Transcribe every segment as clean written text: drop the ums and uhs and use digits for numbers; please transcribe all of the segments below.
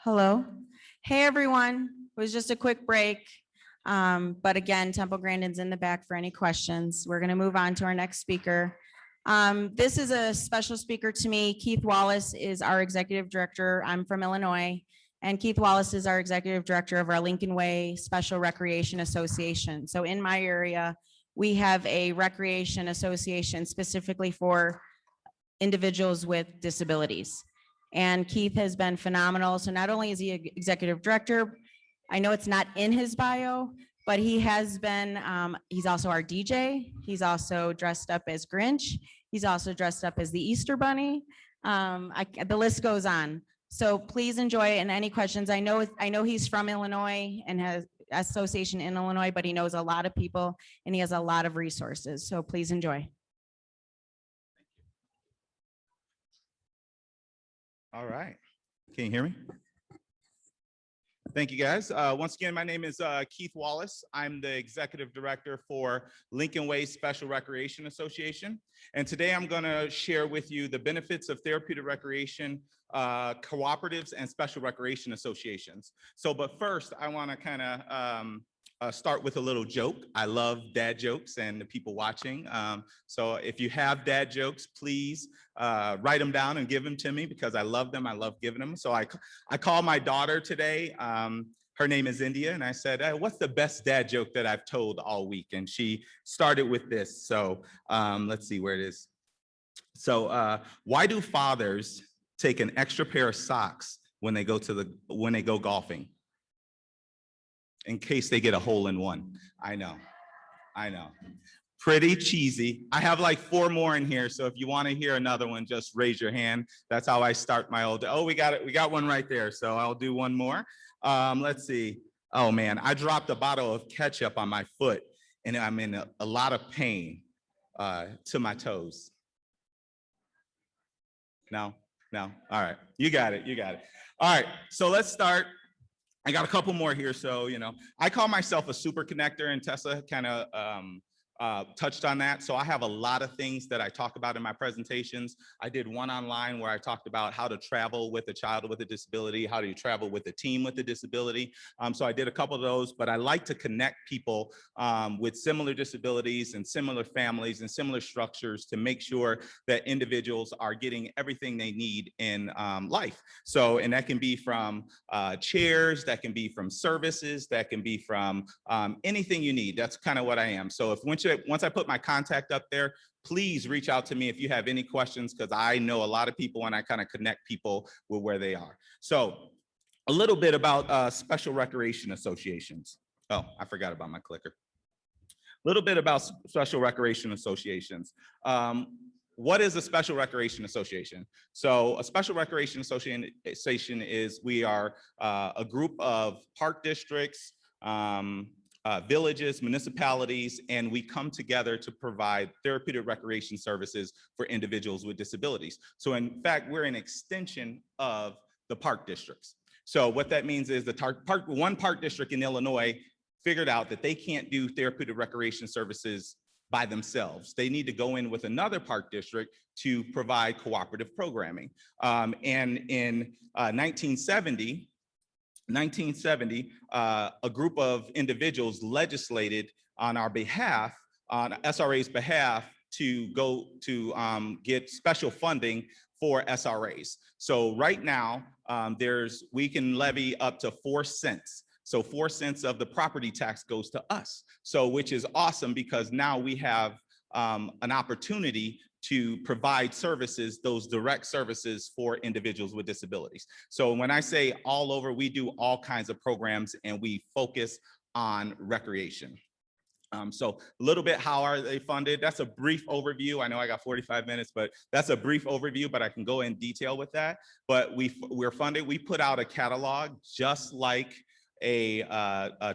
Hello. Hey, everyone. It was just a quick break. But again, Temple Grandin's in the back for any questions. We're going to move on to our next speaker. This is a special speaker to me. Keith Wallace is our executive director. I'm from Illinois. And Keith Wallace is our executive director of our Lincoln Way Special Recreation Association. So in my area, we have a recreation association specifically for individuals with disabilities. And Keith has been phenomenal. So not only is he executive director, I know it's not in his bio, but he has been, he's also our DJ. He's also dressed up as Grinch. He's also dressed up as the Easter Bunny. The list goes on. So please enjoy it. And any questions, I know he's from Illinois and has association in Illinois, but he knows a lot of people and he has a lot of resources. So please enjoy. All right. Can you hear me? Thank you, guys. Once again, my name is Keith Wallace. I'm the executive director for Lincoln Way Special Recreation Association. And today I'm going to share with you the benefits of therapeutic recreation cooperatives and special recreation associations. But first, I want to kind of start with a little joke. I love dad jokes and the people watching. So if you have dad jokes, please write them down and give them to me because I love them. I love giving them. So I called my daughter today. Her name is India. And I said, hey, what's the best dad joke that I've told all week? And she started with this. So let's see where it is. So why do fathers take an extra pair of socks when they go golfing? In case they get a hole in one. I know. Pretty cheesy. I have like 4 more in here. So if you want to hear another one, just raise your hand. That's how I start my old day. Oh, we got it. We got one right there. So I'll do one more. Let's see. Oh man, I dropped a bottle of ketchup on my foot and I'm in a lot of pain to my toes. No. All right. You got it. All right. So let's start. I got a couple more here. So, I call myself a super connector and Tessa kind of touched on that. So I have a lot of things that I talk about in my presentations. I did one online where I talked about how to travel with a child with a disability, how do you travel with a team with a disability. So I did a couple of those, but I like to connect people with similar disabilities and similar families and similar structures to make sure that individuals are getting everything they need in life. So, and that can be from chairs, that can be from services, that can be from anything you need. That's kind of what I am. So if once I put my contact up there, please reach out to me if you have any questions, because I know a lot of people and I kind of connect people with where they are. So a little bit about special recreation associations. Oh, I forgot about my clicker. A little bit about special recreation associations. What is a special recreation association? So a special recreation association is we are a group of park districts, villages, municipalities, and we come together to provide therapeutic recreation services for individuals with disabilities. So in fact, we're an extension of the park districts. So what that means is one park district in Illinois figured out that they can't do therapeutic recreation services by themselves. They need to go in with another park district to provide cooperative programming. And in 1970, a group of individuals legislated on our behalf, on SRA's behalf, to go to get special funding for SRAs. So right now, we can levy up to 4 cents. So 4 cents of the property tax goes to us. So which is awesome because now we have an opportunity to provide services, those direct services for individuals with disabilities. So when I say all over, we do all kinds of programs and we focus on recreation. So a little bit, how are they funded? That's a brief overview. I know I got 45 minutes, but that's a brief overview, but I can go in detail with that. But we're funded. We put out a catalog just like a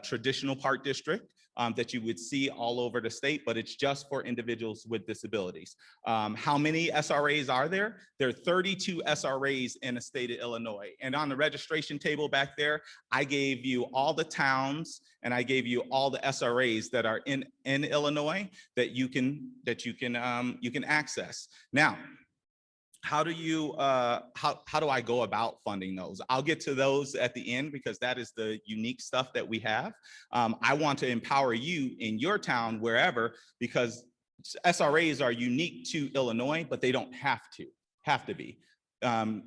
traditional park district that you would see all over the state, but it's just for individuals with disabilities. How many SRAs are there? There are 32 SRAs in the state of Illinois. And on the registration table back there, I gave you all the towns and I gave you all the SRAs that are in Illinois that you can access. Now, how do you how do I go about funding those? I'll get to those at the end because that is the unique stuff that we have. I want to empower you in your town, wherever, because SRAs are unique to Illinois, but they don't have to be.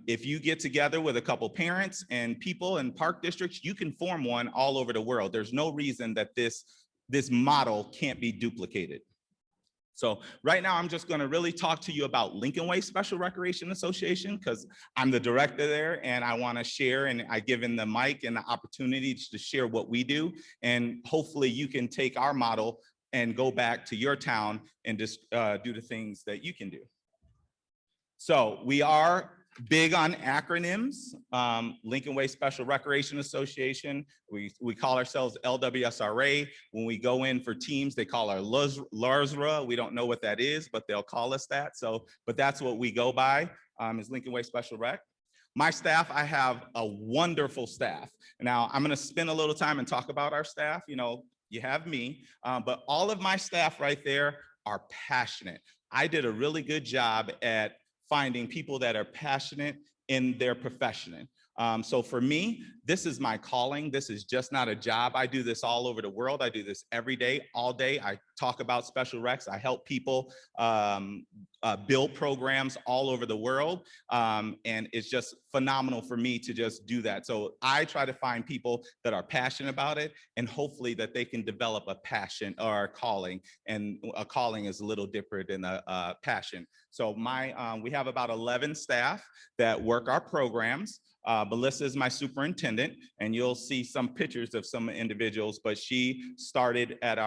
If you get together with a couple parents and people in park districts, you can form one all over the world. There's no reason that this model can't be duplicated. So right now, I'm just going to really talk to you about Lincoln Way Special Recreation Association because I'm the director there and I want to share, and I given the mic and the opportunity to share what we do. And hopefully you can take our model and go back to your town and just do the things that you can do. So we are big on acronyms. Lincoln Way Special Recreation Association. We call ourselves LWSRA. When we go in for teams, they call our LARSRA. We don't know what that is, but they'll call us that. So, but that's what we go by, is Lincoln Way Special Rec. My staff, I have a wonderful staff. Now I'm gonna spend a little time and talk about our staff. You know, you have me, but all of my staff right there are passionate. I did a really good job at finding people that are passionate in their profession. So for me, this is my calling. This is just not a job. I do this all over the world. I do this every day, all day. I talk about special recs. I help people build programs all over the world. And it's just phenomenal for me to just do that. So I try to find people that are passionate about it and hopefully that they can develop a passion or a calling. And a calling is a little different than a passion. So we have about 11 staff that work our programs. Melissa is my superintendent, and you'll see some pictures of some individuals, but she started at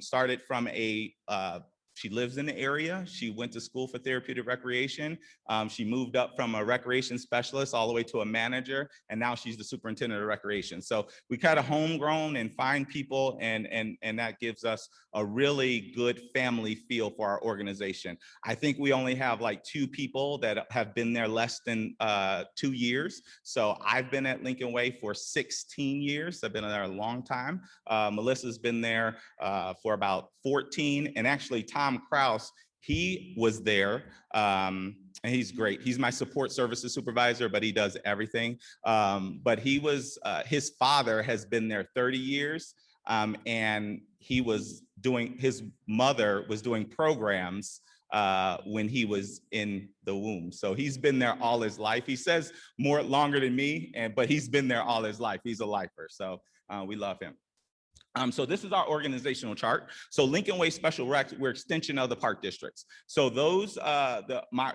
started from she lives in the area. She went to school for therapeutic recreation. She moved up from a recreation specialist all the way to a manager, and now she's the superintendent of recreation. So we kind of homegrown and find people, and that gives us a really good family feel for our organization. I think we only have like 2 people that have been there less than 2 years. So I've been at Lincoln Way for 16 years. I've been there a long time. Melissa's been there for about 14, and actually Tom Kraus, he was there, and he's great. He's my support services supervisor, but he does everything. But he was, his father has been there 30 years, and his mother was doing programs when he was in the womb. So he's been there all his life. He says longer than me, but he's been there all his life. He's a lifer, so we love him. So this is our organizational chart. So Lincoln Way Special Rec, we're extension of the park districts. So those,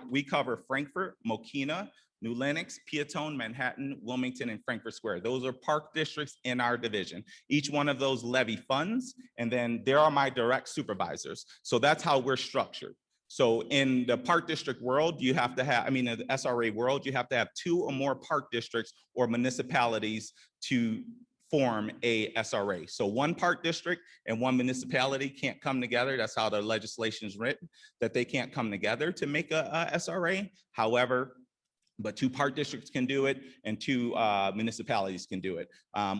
we cover Frankfort, Mokena, New Lenox, Peatone, Manhattan, Wilmington, and Frankfort Square. Those are park districts in our division. Each one of those levy funds, and then there are my direct supervisors. So that's how we're structured. So in the park district world, you have to have, in the SRA world, you have to have 2 or more park districts or municipalities to form a SRA. So 1 park district and 1 municipality can't come together. That's how the legislation is written, that they can't come together to make a SRA. However, but 2 park districts can do it and 2 municipalities can do it.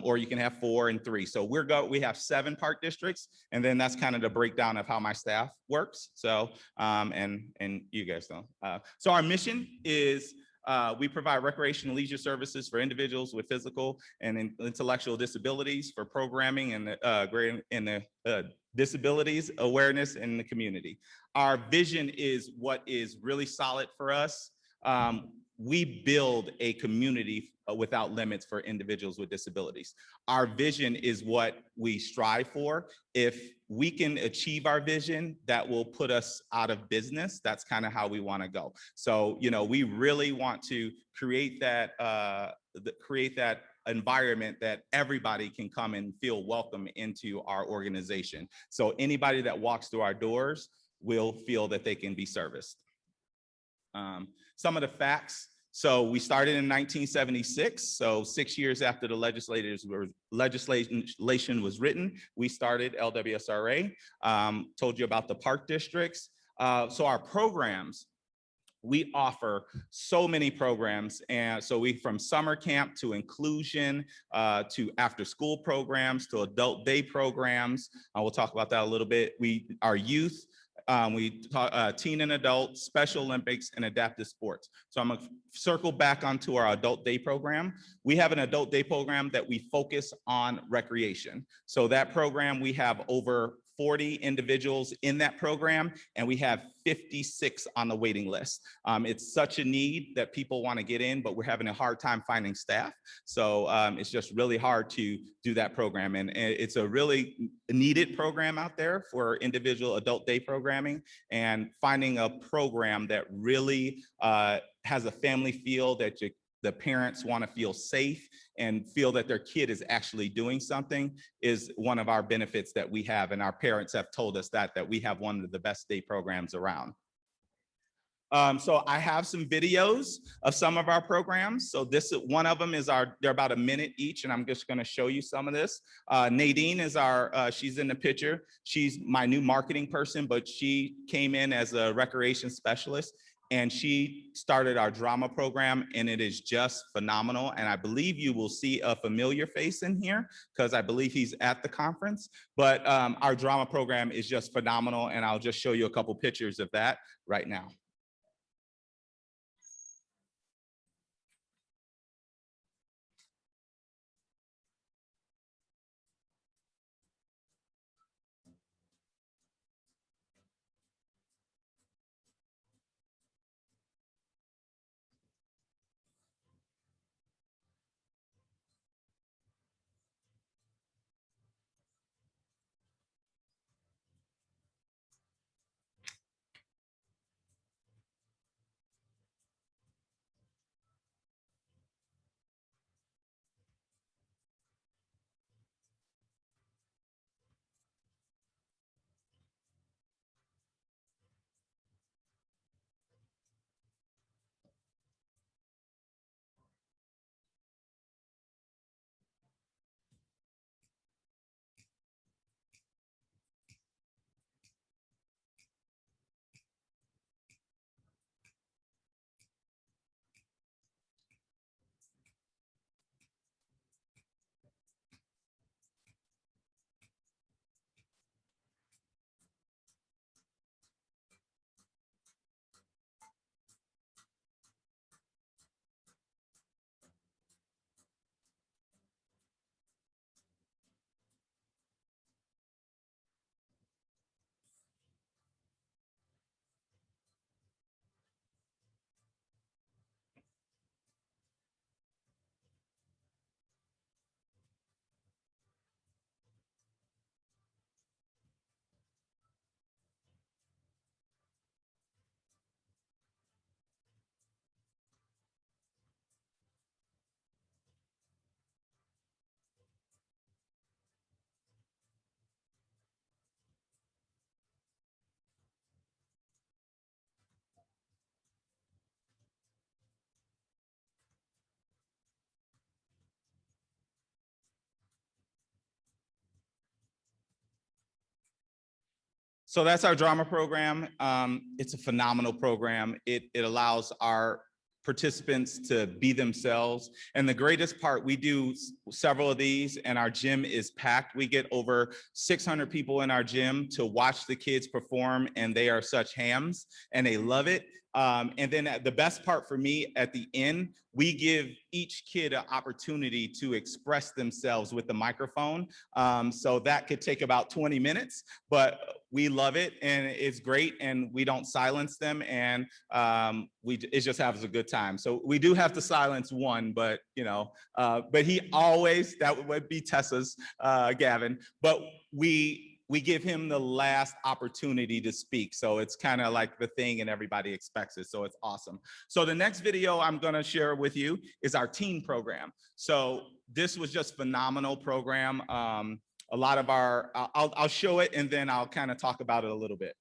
Or you can have 4 and 3. So we have 7 park districts, and then that's kind of the breakdown of how my staff works. So, and you guys know. So our mission is we provide recreation and leisure services for individuals with physical and intellectual disabilities, for programming and disabilities awareness in the community. Our vision is what is really solid for us. We build a community without limits for individuals with disabilities. Our vision is what we strive for. If we can achieve our vision, that will put us out of business. That's kind of how we want to go. So, we really want to create that environment that everybody can come and feel welcome into our organization. So anybody that walks through our doors will feel that they can be serviced. Some of the facts. So we started in 1976. So 6 years after the legislation was written, we started LWSRA. Told you about the park districts. So our programs, we offer so many programs. And so from summer camp to inclusion, to after school programs, to adult day programs. We'll talk about that a little bit. Our youth, We talk teen and adult, Special Olympics, and adaptive sports. So I'm gonna circle back onto our adult day program. We have an adult day program that we focus on recreation. So that program, we have over 40 individuals in that program, and we have 56 on the waiting list. It's such a need that people want to get in, but we're having a hard time finding staff. So it's just really hard to do that program. And it's a really needed program out there for individual adult day programming, and finding a program that really has a family feel, that the parents want to feel safe and feel that their kid is actually doing something, is one of our benefits that we have. And our parents have told us that we have one of the best day programs around. So I have some videos of some of our programs. So one of them is they're about a minute each, and I'm just going to show you some of this. Nadine is she's in the picture. She's my new marketing person, but she came in as a recreation specialist, and she started our drama program, and it is just phenomenal. And I believe you will see a familiar face in here, because I believe he's at the conference. But our drama program is just phenomenal, and I'll just show you a couple pictures of that right now. So that's our drama program. It's a phenomenal program. It allows our participants to be themselves. And the greatest part, we do several of these, and our gym is packed. We get over 600 people in our gym to watch the kids perform, and they are such hams, and they love it. And then the best part for me, at the end, we give each kid an opportunity to express themselves with the microphone. So that could take about 20 minutes, but we love it, and it's great, and we don't silence them, and it just has a good time. So we do have to silence one, but but he always, that would be Tessa's, Gavin, but we give him the last opportunity to speak. So it's kind of like the thing, and everybody expects it. So it's awesome. So the next video I'm going to share with you is our teen program. So this was just phenomenal program. A lot of I'll show it, and then I'll kind of talk about it a little bit.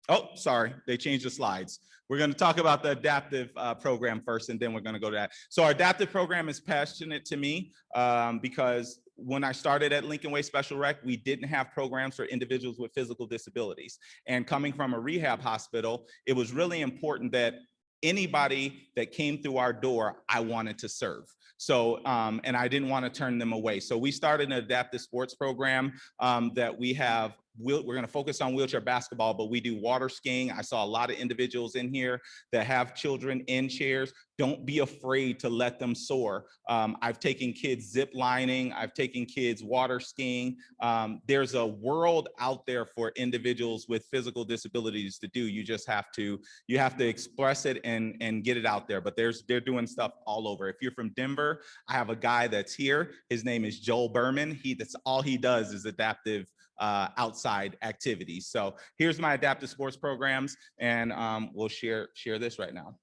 Oh, sorry, they changed the slides. We're going to talk about the adaptive program first, and then we're going to go to that. So our adaptive program is passionate to me because when I started at Lincoln Way Special Rec, we didn't have programs for individuals with physical disabilities. And coming from a rehab hospital, it was really important that anybody that came through our door, I wanted to serve. So, and I didn't want to turn them away. So we started an adaptive sports program that we have we're going to focus on wheelchair basketball, but we do water skiing. I saw a lot of individuals in here that have children in chairs. Don't be afraid to let them soar. I've taken kids zip lining. I've taken kids water skiing. There's a world out there for individuals with physical disabilities to do. You just have to, express it and get it out there. But they're doing stuff all over. If you're from Denver, I have a guy that's here. His name is Joel Berman. That's all he does is adaptive outside activities. So here's my adaptive sports programs, and we'll share this right now.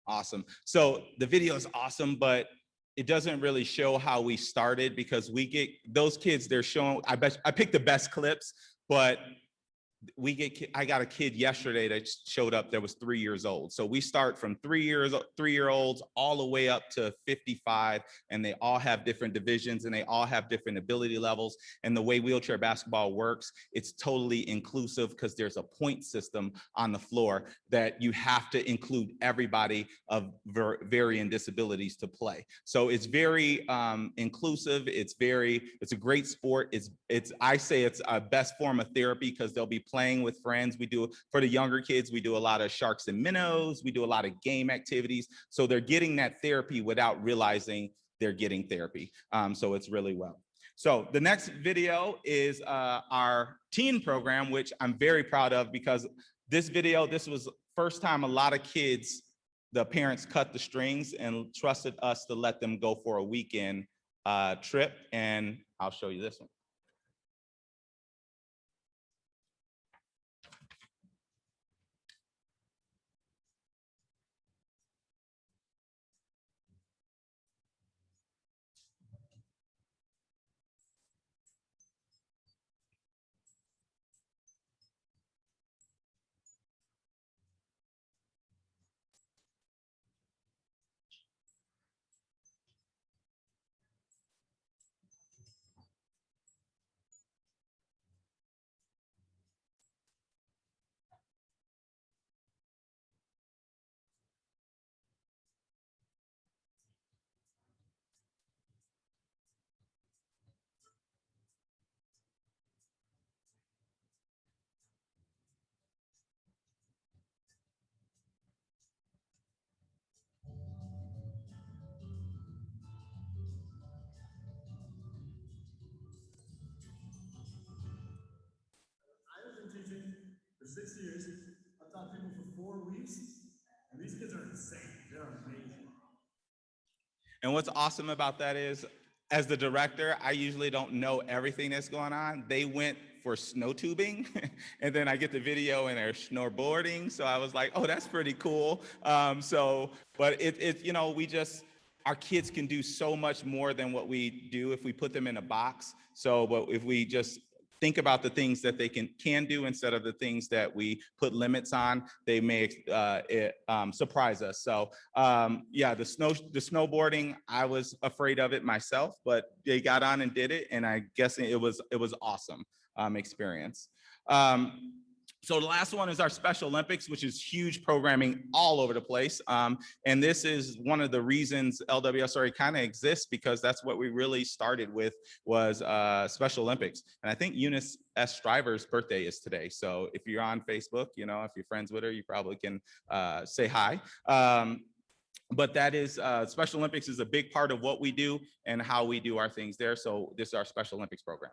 Awesome. So the video is awesome, but it doesn't really show how we started, because we get those kids, they're showing, I picked the best clips, but I got a kid yesterday that showed up that was 3 years old. So we start from 3-year-olds all the way up to 55, and they all have different divisions and they all have different ability levels. And the way wheelchair basketball works, it's totally inclusive, because there's a point system on the floor that you have to include everybody of varying disabilities to play. So it's very inclusive. It's a great sport. I say it's a best form of therapy, because they'll be playing with friends. We do, for the younger kids, we do a lot of sharks and minnows. We do a lot of game activities. So they're getting that therapy without realizing they're getting therapy. So it's really well. So the next video is our teen program, which I'm very proud of, because this was first time a lot of kids, the parents cut the strings and trusted us to let them go for a weekend trip. And I'll show you this one. Teaching for 6 years. I've taught people for 4 weeks, and these kids are insane. They're amazing. And what's awesome about that is, as the director, I usually don't know everything that's going on. They went for snow tubing, and then I get the video and they're snowboarding. So I was like, oh, that's pretty cool. But our kids can do so much more than what we do if we put them in a box. But if we just think about the things that they can do instead of the things that we put limits on, they may surprise us. So yeah, the snowboarding, I was afraid of it myself, but they got on and did it, and I guess it was awesome experience. So the last one is our Special Olympics, which is huge programming all over the place. And this is one of the reasons LWSRA kind of exists, because that's what we really started with, was Special Olympics. And I think Eunice S. Stryver's birthday is today. So if you're on Facebook, if you're friends with her, you probably can say hi. But that is, Special Olympics is a big part of what we do and how we do our things there. So this is our Special Olympics program.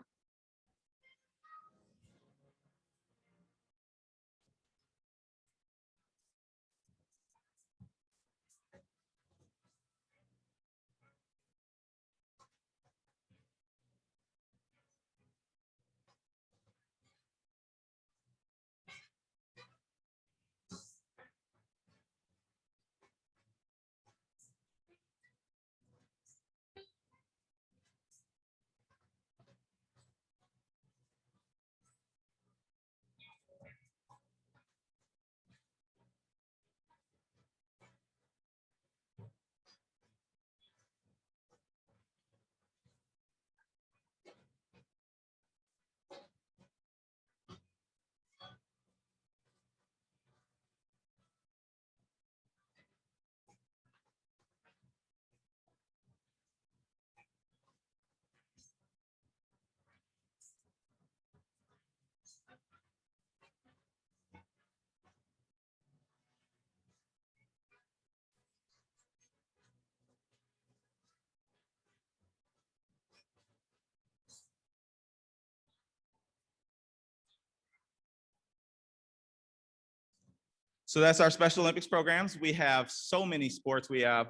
So that's our Special Olympics programs. We have so many sports. We have,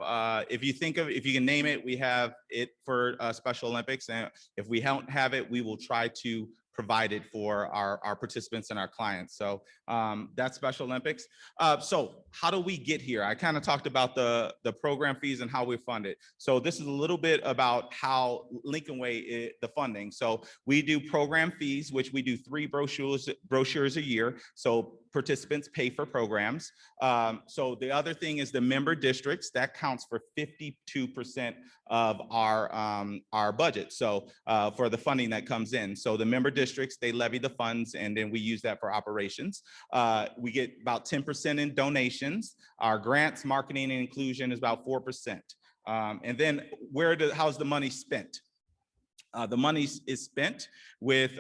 if you can name it, we have it for Special Olympics. And if we don't have it, we will try to provide it for our participants and our clients. So that's Special Olympics. So how do we get here? I kind of talked about the program fees and how we fund it. So this is a little bit about how Lincoln Way, the funding. So we do program fees, which we do 3 brochures a year. So participants pay for programs. So the other thing is the member districts. That counts for 52% of our budget. So for the funding that comes in. So the member districts, they levy the funds, and then we use that for operations. We get about 10% in donations. Our grants, marketing, and inclusion is about 4%. And then how's the money spent? The money is spent with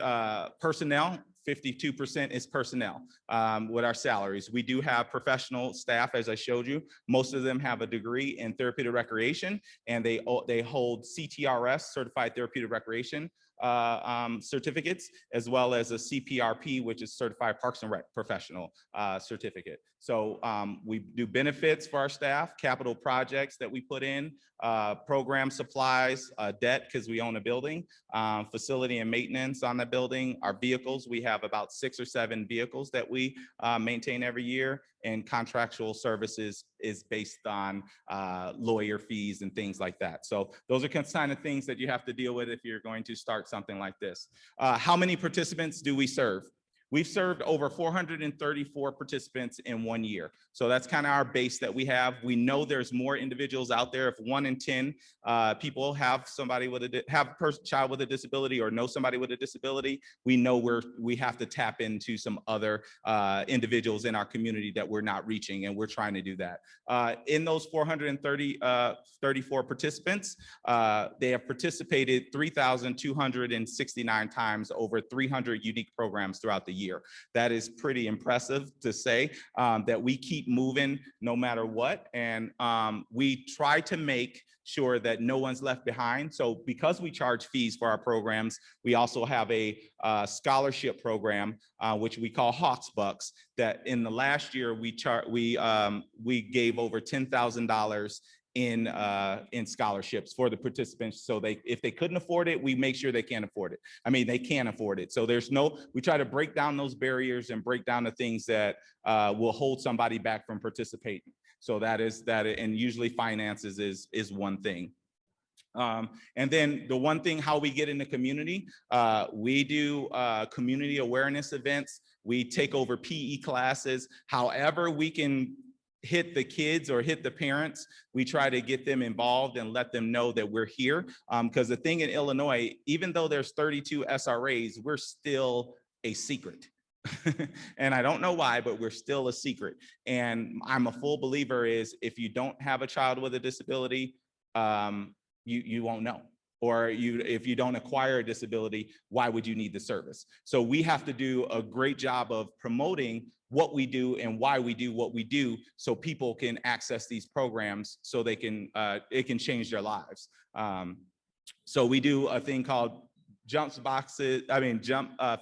personnel. 52% is personnel with our salaries. We do have professional staff, as I showed you. Most of them have a degree in therapeutic recreation, and they hold CTRS, Certified Therapeutic Recreation certificates, as well as a CPRP, which is Certified Parks and Rec Professional certificate. So we do benefits for our staff, capital projects that we put in, program supplies, debt because we own a building, facility and maintenance on the building, our vehicles. We have about 6 or 7 vehicles that we maintain every year, and contractual services is based on lawyer fees and things like that. So those are kind of things that you have to deal with if you're going to start something like this. How many participants do we serve? We've served over 434 participants in 1 year. So that's kind of our base that we have. We know there's more individuals out there. If 1 in 10 people have somebody with child with a disability or know somebody with a disability, we know we have to tap into some other individuals in our community that we're not reaching, and we're trying to do that. In those 434 participants, they have participated 3,269 times over 300 unique programs throughout the year. That is pretty impressive to say, that we keep moving no matter what. And we try to make sure that no one's left behind. So because we charge fees for our programs, we also have a scholarship program, which we call Hawks Bucks, that in the last year we gave over $10,000 in scholarships for the participants. So if they couldn't afford it, we make sure they can afford it. I mean, they can afford it. So we try to break down those barriers and break down the things that will hold somebody back from participating. So and usually finances is one thing. And then the one thing, how we get in the community, we do community awareness events. We take over PE classes. However we can hit the kids or hit the parents, we try to get them involved and let them know that we're here. Because the thing in Illinois, even though there's 32 SRAs, we're still a secret. And I don't know why, but we're still a secret. And I'm a full believer is if you don't have a child with a disability, you won't know. Or if you don't acquire a disability, why would you need the service? So we have to do a great job of promoting what we do and why we do what we do, so people can access these programs so it can change their lives. So we do a thing called Jump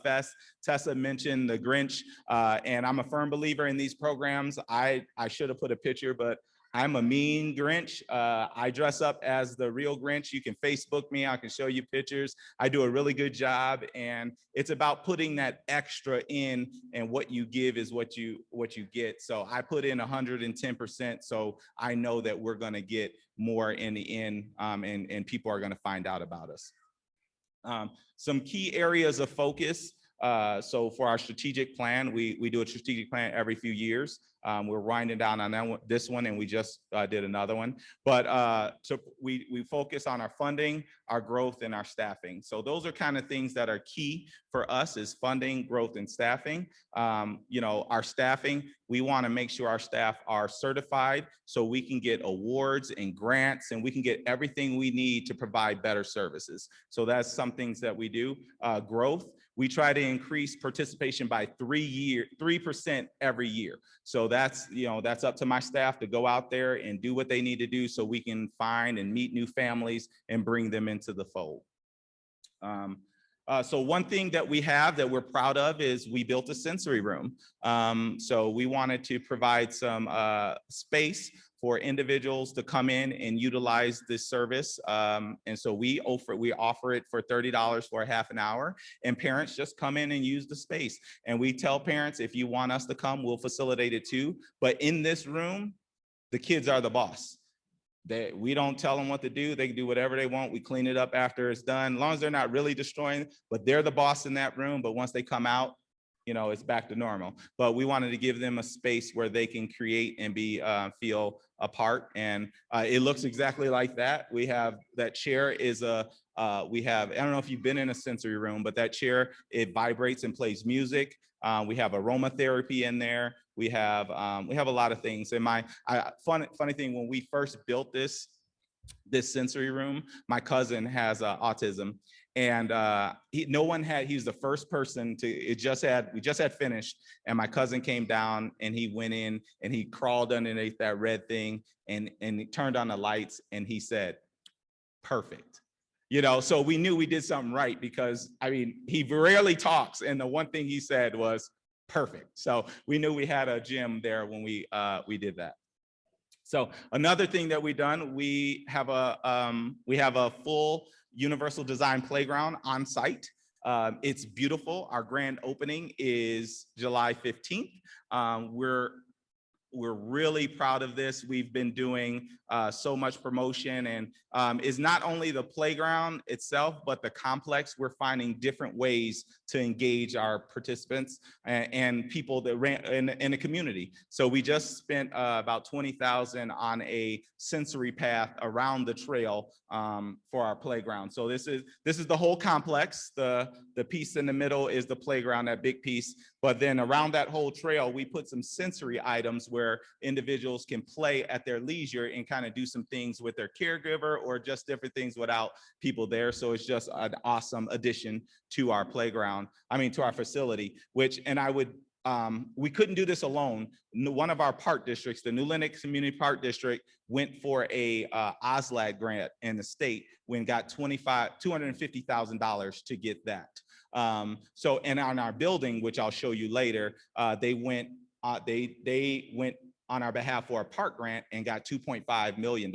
Fest. Tessa mentioned the Grinch, and I'm a firm believer in these programs. I should have put a picture, but I'm a mean Grinch. I dress up as the real Grinch. You can Facebook me. I can show you pictures. I do a really good job, and it's about putting that extra in, and what you give is what you get. So I put in 110%. So I know that we're going to get more in the end, and people are going to find out about us. Some key areas of focus. So for our strategic plan, we do a strategic plan every few years. We're winding down on this one, and we just did another one. But so we focus on our funding, our growth, and our staffing. So those are kind of things that are key for us, is funding, growth, and staffing. Our staffing, we want to make sure our staff are certified so we can get awards and grants, and we can get everything we need to provide better services. So that's some things that we do. Growth. We try to increase participation by 3% every year. So that's up to my staff to go out there and do what they need to do so we can find and meet new families and bring them into the fold. So one thing that we have that we're proud of is we built a sensory room. So we wanted to provide some space for individuals to come in and utilize this service. And so we offer it for $30 for a half an hour, and parents just come in and use the space. And we tell parents, if you want us to come, we'll facilitate it too. But in this room, the kids are the boss. We don't tell them what to do. They can do whatever they want. We clean it up after it's done, as long as they're not really destroying, but they're the boss in that room. But once they come out, you know, it's back to normal. But we wanted to give them a space where they can create and feel a part. And it looks exactly like that. We have that chair is I don't know if you've been in a sensory room, but that chair, it vibrates and plays music. We have aromatherapy in there. We have a lot of things. And funny thing, when we first built this sensory room, my cousin has autism, and he was the first person to, we just had finished, and my cousin came down and he went in and he crawled underneath that red thing and he turned on the lights and he said, perfect. You know, so we knew we did something right, because I mean, he rarely talks, and the one thing he said was perfect. So we knew we had a gym there when we did that. So another thing that we've done, we have a full universal design playground on site. It's beautiful. Our grand opening is July 15th. We're really proud of this. We've been doing so much promotion, and is not only the playground itself, but the complex. We're finding different ways to engage our participants and people that ran in the community. So we just spent about $20,000 on a sensory path around the trail for our playground. So this is the whole complex. The piece in the middle is the playground, that big piece. But then around that whole trail, we put some sensory items where individuals can play at their leisure and kind of do some things with their caregiver or just different things without people there. So it's just an awesome addition to our playground, to our facility, we couldn't do this alone. One of our park districts, the New Lenox Community Park District, went for a OSLAD grant in the state when got $250,000 to get that. So, and on our building, which I'll show you later, they went on our behalf for a park grant and got $2.5 million.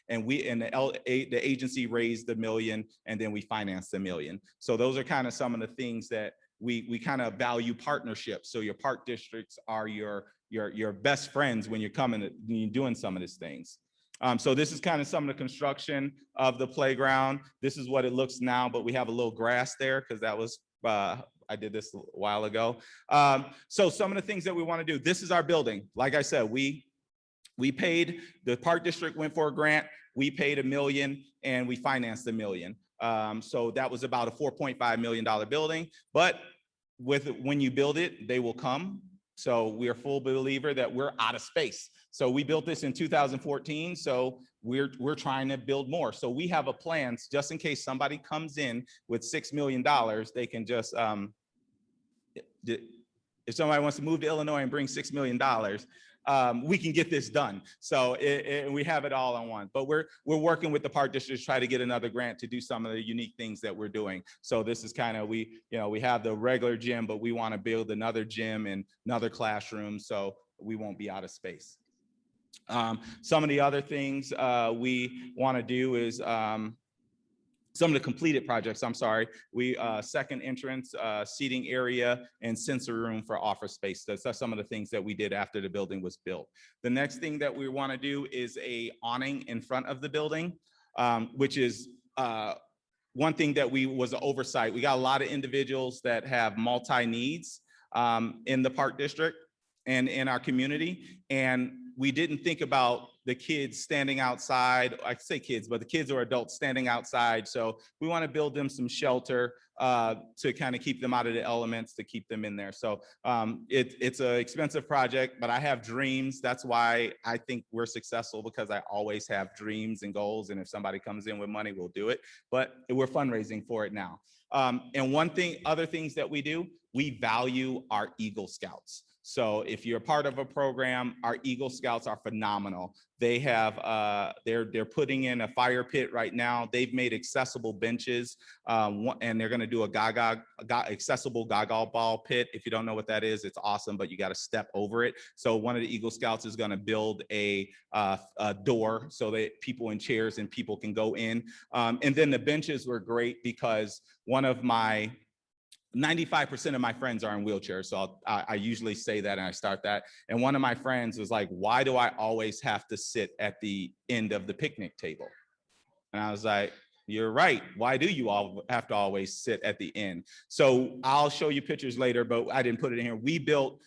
And the agency raised $1 million, and then we financed $1 million. So those are kind of some of the things that we kind of value partnerships. So your park districts are your best friends when you're doing some of these things. So this is kind of some of the construction of the playground. This is what it looks now, but we have a little grass there because that was, I did this a while ago. So some of the things that we want to do, this is our building. Like I said, we paid, the park district went for a grant, we paid $1 million and we financed $1 million. So that was about a $4.5 million building, but when you build it, they will come. So we are full believer that we're out of space. So we built this in 2014. So we're trying to build more. So we have a plan just in case somebody comes in with $6 million, they can just, if somebody wants to move to Illinois and bring $6 million, we can get this done. So we have it all on one, but we're working with the park district to try to get another grant to do some of the unique things that we're doing. So this is kind of, we have the regular gym, but we want to build another gym and another classroom so we won't be out of space. Some of the other things we want to do is some of the completed projects, we second entrance, seating area, and sensory room for office space. That's some of the things that we did after the building was built. The next thing that we want to do is a awning in front of the building, which is one thing that was an oversight. We got a lot of individuals that have multi-needs in the park district and in our community, and we didn't think about the kids standing outside. I say kids, but the kids or adults standing outside. So we want to build them some shelter to kind of keep them out of the elements, to keep them in there. So it's an expensive project, but I have dreams. That's why I think we're successful, because I always have dreams and goals. And if somebody comes in with money, we'll do it. But we're fundraising for it now. And other things that we do, we value our Eagle Scouts. So if you're part of a program, our Eagle Scouts are phenomenal. They have, they're putting in a fire pit right now. They've made accessible benches, and they're gonna do a accessible gaga ball pit. If you don't know what that is, it's awesome, but you gotta step over it. So one of the Eagle Scouts is gonna build a door so that people in chairs and people can go in. And then the benches were great because 95% of my friends are in wheelchairs. So I usually say that and I start that. And one of my friends was like, why do I always have to sit at the end of the picnic table? And I was like, you're right. Why do you all have to always sit at the end? So I'll show you pictures later, but I didn't put it in here. We built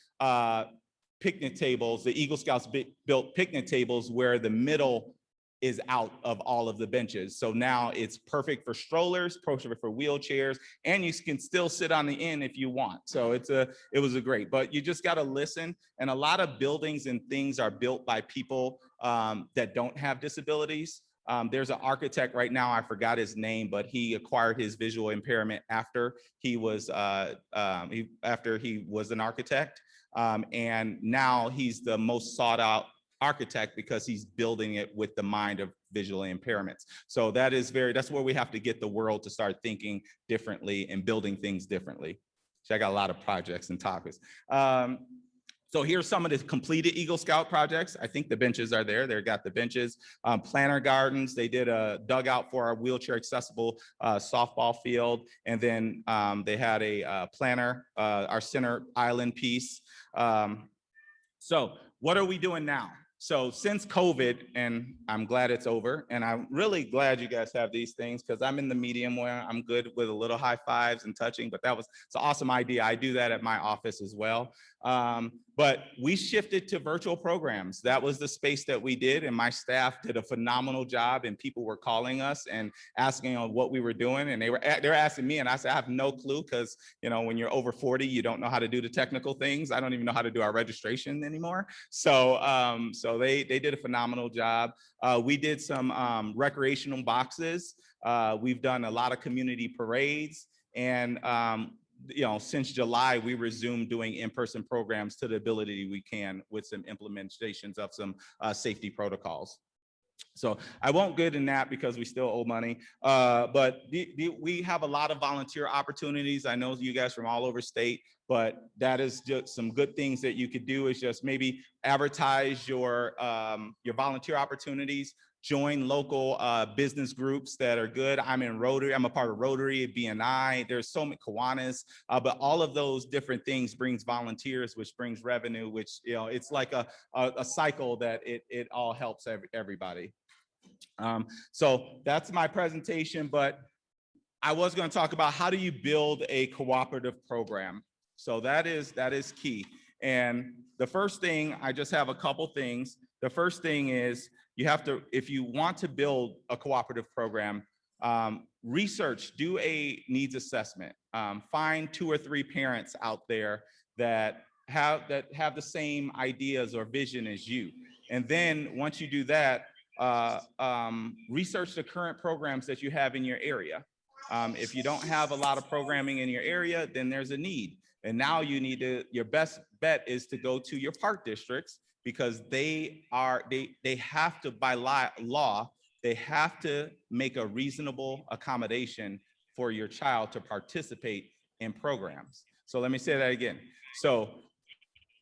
picnic tables. The Eagle Scouts built picnic tables where the middle is out of all of the benches. So now it's perfect for strollers, perfect for wheelchairs, and you can still sit on the end if you want. So it was a great, but you just got to listen. And a lot of buildings and things are built by people that don't have disabilities. There's an architect right now, I forgot his name, but he acquired his visual impairment after he was an architect. And now he's the most sought out architect because he's building it with the mind of visual impairments. So that's where we have to get the world to start thinking differently and building things differently. So I got a lot of projects and topics. So here's some of the completed Eagle Scout projects. I think the benches are there. They've got the benches. Planter Gardens, they did a dugout for our wheelchair accessible softball field. And then they had a planter, our center island piece. So what are we doing now? So since COVID, and I'm glad it's over, and I'm really glad you guys have these things because I'm in the medium where I'm good with a little high fives and touching, but it's an awesome idea. I do that at my office as well. But we shifted to virtual programs. That was the space that we did, and my staff did a phenomenal job, and people were calling us and asking what we were doing, and they're asking me, and I said, I have no clue because, when you're over 40, you don't know how to do the technical things. I don't even know how to do our registration anymore. So they did a phenomenal job. We did some recreational boxes. We've done a lot of community parades, and since July, we resumed doing in-person programs to the ability we can with some implementations of some safety protocols. So I won't get in that because we still owe money, but we have a lot of volunteer opportunities. I know you guys from all over state, but that is just some good things that you could do is just maybe advertise your volunteer opportunities. Join local business groups that are good. I'm in Rotary. I'm a part of Rotary, BNI. There's so many Kiwanis, but all of those different things brings volunteers, which brings revenue, which it's like a cycle that it all helps everybody. So that's my presentation, but I was going to talk about how do you build a cooperative program. So that is key. And the first thing, I just have a couple things. The first thing is you have to, if you want to build a cooperative program, research, do a needs assessment. Find 2 or 3 parents out there that have the same ideas or vision as you. And then once you do that, research the current programs that you have in your area. If you don't have a lot of programming in your area, then there's a need. And now you need to, your best bet is to go to your park districts because they have to, by law, they have to make a reasonable accommodation for your child to participate in programs. So let me say that again. So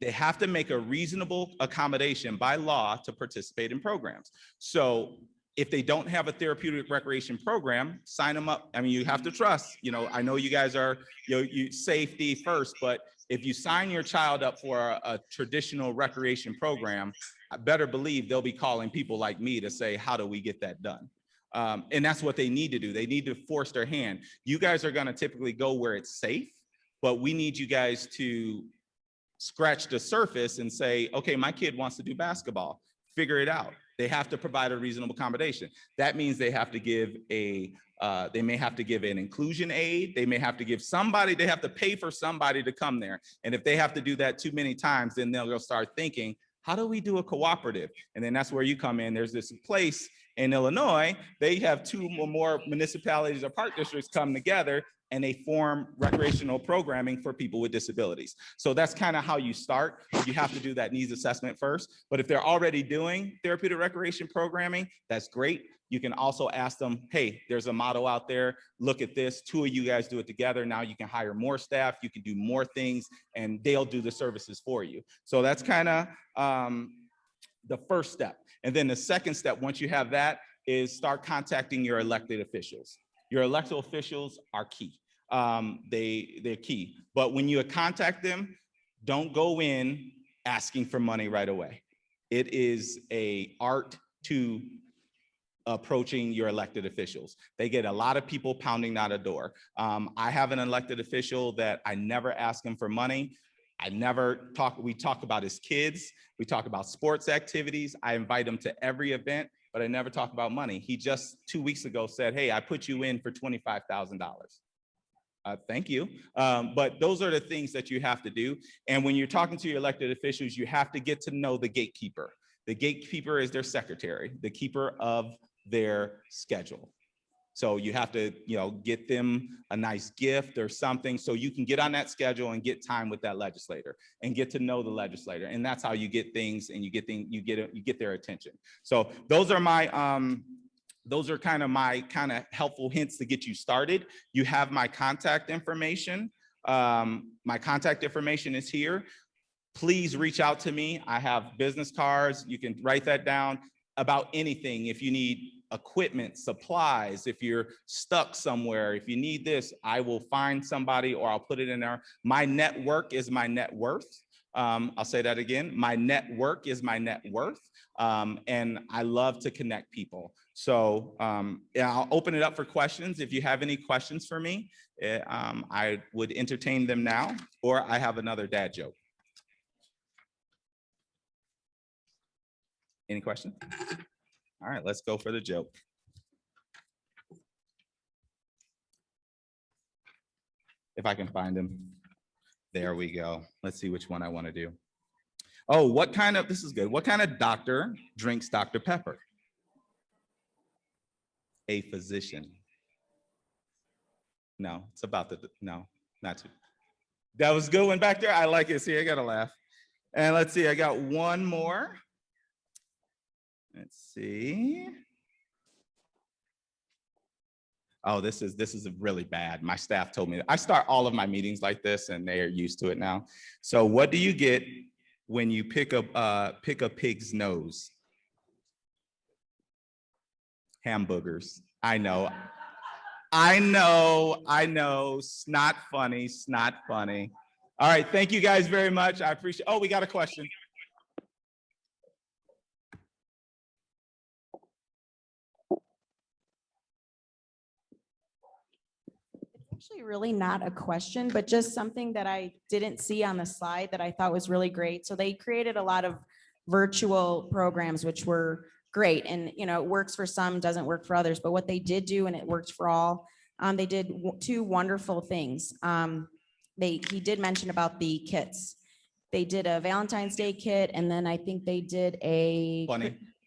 they have to make a reasonable accommodation by law to participate in programs. So if they don't have a therapeutic recreation program, sign them up. I mean, you have to trust, I know you guys are, you safety first, but if you sign your child up for a traditional recreation program, I better believe they'll be calling people like me to say, how do we get that done? And that's what they need to do. They need to force their hand. You guys are gonna typically go where it's safe, but we need you guys to scratch the surface and say, okay, my kid wants to do basketball, figure it out. They have to provide a reasonable accommodation. That means they have to give they may have to give an inclusion aid. They may have to give somebody, they have to pay for somebody to come there. And if they have to do that too many times, then they'll start thinking, how do we do a cooperative? And then that's where you come in. There's this place in Illinois, they have 2 or more municipalities or park districts come together. and they form recreational programming for people with disabilities. So that's kind of how you start. You have to do that needs assessment first. But if they're already doing therapeutic recreation programming, that's great. You can also ask them, hey, there's a model out there. Look at this. 2 of you guys do it together. Now you can hire more staff. You can do more things, and they'll do the services for you. So that's kind of the first step. And then the second step, once you have that, is start contacting your elected officials. Your elected officials are key. They're key. But when you contact them, don't go in asking for money right away. It is an art to approaching your elected officials. They get a lot of people pounding out a door. I have an elected official that I never ask him for money. We talk about his kids. We talk about sports activities. I invite him to every event, but I never talk about money. He just 2 weeks ago said, hey, I put you in for $25,000. Thank you. But those are the things that you have to do. And when you're talking to your elected officials, you have to get to know the gatekeeper. The gatekeeper is their secretary, the keeper of their schedule. So you have to, get them a nice gift or something so you can get on that schedule and get time with that legislator and get to know the legislator. And that's how you get things and you get their attention. So those are my those are kind of helpful hints to get you started. You have my contact information. My contact information is here. Please reach out to me. I have business cards. You can write that down about anything. If you need equipment, supplies, if you're stuck somewhere, if you need this, I will find somebody or I'll put it in there. My network is my net worth. I'll say that again. My network is my net worth. And I love to connect people. So yeah, I'll open it up for questions. If you have any questions for me, I would entertain them now, or I have another dad joke. Any questions? All right, let's go for the joke. If I can find him. There we go. Let's see which one I want to do. Oh, this is good. What kind of doctor drinks Dr. Pepper? A physician. No, it's about no, not too. That was a good one back there. I like it. See, I got to laugh. And let's see, I got one more. Let's see. Oh, this is really bad. My staff told me. I start all of my meetings like this, and they are used to it now. So, what do you get when you pick a pig's nose? Hamburgers. I know. Snot funny. All right. Thank you guys very much. I appreciate. Oh, we got a question. Actually really not a question, but just something that I didn't see on the slide that I thought was really great. So they created a lot of virtual programs, which were great. And, it works for some, doesn't work for others, but what they did do, and it worked for all, they did two wonderful things. He did mention about the kits. They did a Valentine's Day kit, and then I think they did Easter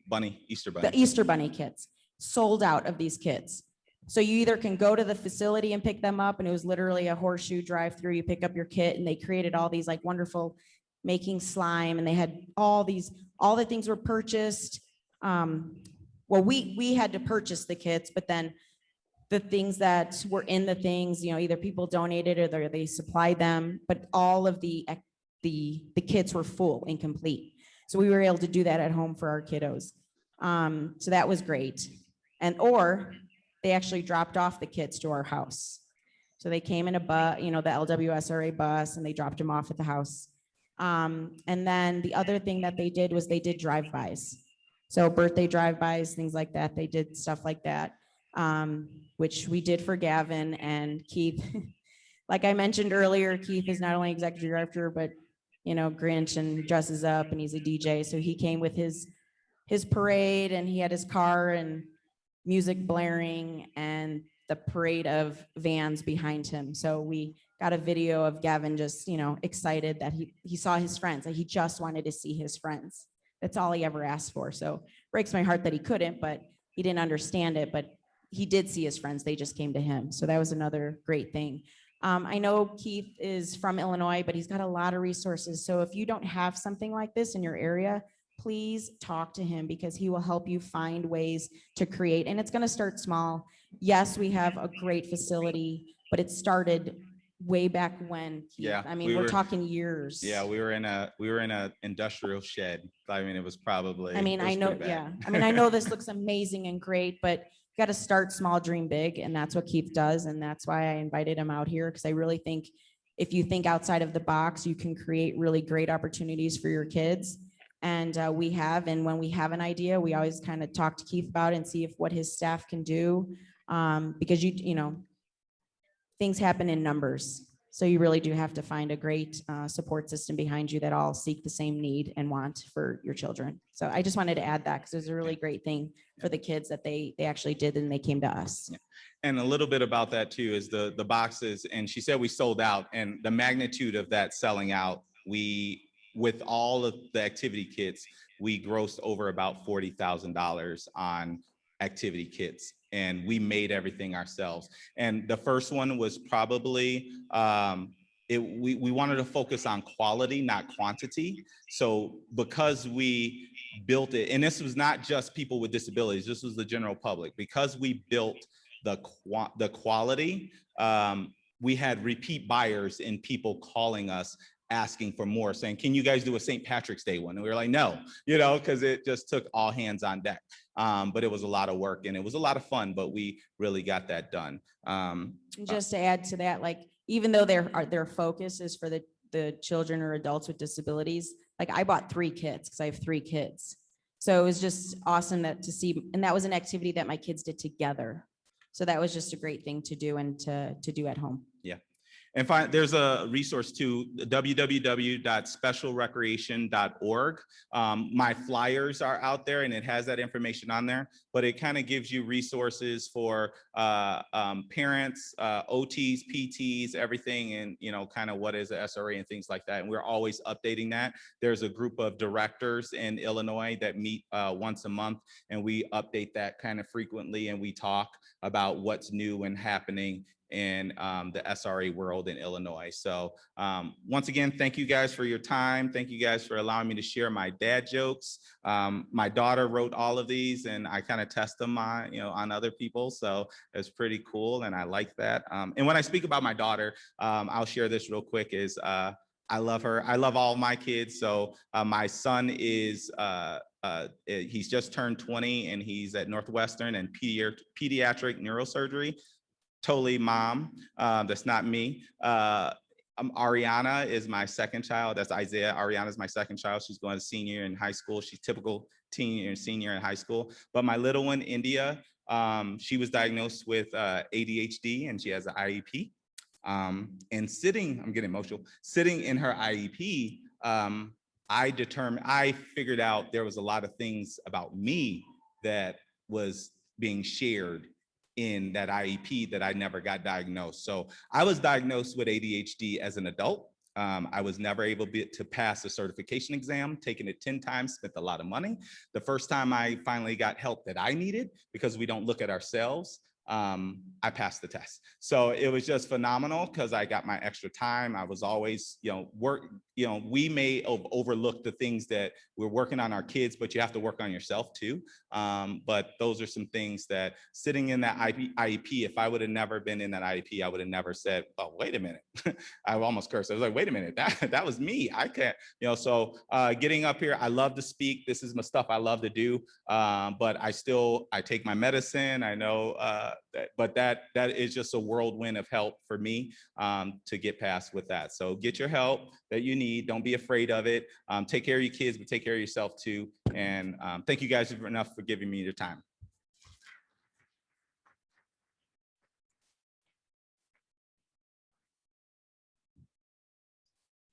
bunny. The Easter bunny kits, sold out of these kits. So you either can go to the facility and pick them up, and it was literally a horseshoe drive through. You pick up your kit, and they created all these like wonderful making slime, and they had all the things were purchased. Well, we had to purchase the kits, but then the things that were in the things, either people donated or they supplied them, but all of the kits were full and complete. So we were able to do that at home for our kiddos. So that was great. Or they actually dropped off the kits to our house. So they came in a bus, the LWSRA bus, and they dropped them off at the house. And then the other thing that they did was they did drive-bys. So birthday drive-bys, things like that. They did stuff like that, which we did for Gavin and Keith. Like I mentioned earlier, Keith is not only executive director, but, Grinch, and dresses up, and he's a DJ. So he came with his parade, and he had his car and music blaring and the parade of vans behind him. So we got a video of Gavin just, excited that he saw his friends, that he just wanted to see his friends. That's all he ever asked for. So breaks my heart that he couldn't, but he didn't understand it. But he did see his friends. They just came to him. So that was another great thing. I know Keith is from Illinois, but he's got a lot of resources. So if you don't have something like this in your area, please talk to him because he will help you find ways to create. And it's going to start small. Yes, we have a great facility, but it started way back when. Keith. Yeah, I mean, we we're were- talking years. Yeah, we were in a industrial shed. I mean, it was probably. I mean, it was I know, pretty bad. yeah. I mean, I know this looks amazing and great, but you got to start small, dream big. And that's what Keith does. And that's why I invited him out here because I really think if you think outside of the box, you can create really great opportunities for your kids. And we have, and when we have an idea, we always kind of talk to Keith about it and see if what his staff can do. Because you know, things happen in numbers. So you really do have to find a great support system behind you that all seek the same need and want for your children. So I just wanted to add that because it was a really great thing for the kids that they actually did and they came to us. And a little bit about that too is the boxes. And she said we sold out, and the magnitude of that selling out, with all of the activity kits, we grossed over about $40,000 on activity kits, and we made everything ourselves. And the first one was probably we wanted to focus on quality, not quantity. So because we built it, and this was not just people with disabilities, this was the general public. Because we built the quality, we had repeat buyers and people calling us asking for more, saying, can you guys do a St. Patrick's Day one? And we were like, no, you know, because it just took all hands on deck. But it was a lot of work and it was a lot of fun, but we really got that done. Just to add to that, like, even though their focus is for the children or adults with disabilities, like I bought 3 kits because I have 3 kids. So it was just awesome to see. And that was an activity that my kids did together. So that was just a great thing to do and to do at home. Yeah. And there's a resource too, www.specialrecreation.org. My flyers are out there and it has that information on there, but it kind of gives you resources for parents, OTs, PTs, everything, and you know, kind of what is a SRA and things like that. And we're always updating that. There's a group of directors in Illinois that meet once a month, and we update that kind of frequently, and we talk about what's new and happening in the SRA world in Illinois. So once again, thank you guys for your time. Thank you guys for allowing me to share my dad jokes. My daughter wrote all of these and I kind of test them on other people. So it's pretty cool and I like that. And when I speak about my daughter, I'll share this real quick is I love her. I love all my kids. So my son is he's just turned 20 and he's at Northwestern and pediatric neurosurgery. Totally mom. That's not me. Ariana is my second child. That's Isaiah. Ariana is my second child. She's going to senior in high school. She's typical teen and senior in high school. But my little one, India, she was diagnosed with ADHD and she has an IEP. And I'm getting emotional, sitting in her IEP, I figured out there was a lot of things about me that was being shared in that IEP that I never got diagnosed. So I was diagnosed with ADHD as an adult. I was never able to pass the certification exam, taking it 10 times, spent a lot of money. The first time I finally got help that I needed, because we don't look at ourselves, I passed the test. So it was just phenomenal because I got my extra time. I was always, we may overlook the things that we're working on our kids, but you have to work on yourself too. But those are some things that sitting in that IEP, if I would have never been in that IEP, I would have never said, oh, wait a minute. I almost cursed. I was like, wait a minute, that was me. I can't, so getting up here, I love to speak. This is my stuff I love to do. But I take my medicine. I know, but that is just a whirlwind of help for me to get past with that. So get your help that you need. Don't be afraid of it. Take care of your kids, but take care of yourself too. And thank you guys enough for giving me your time.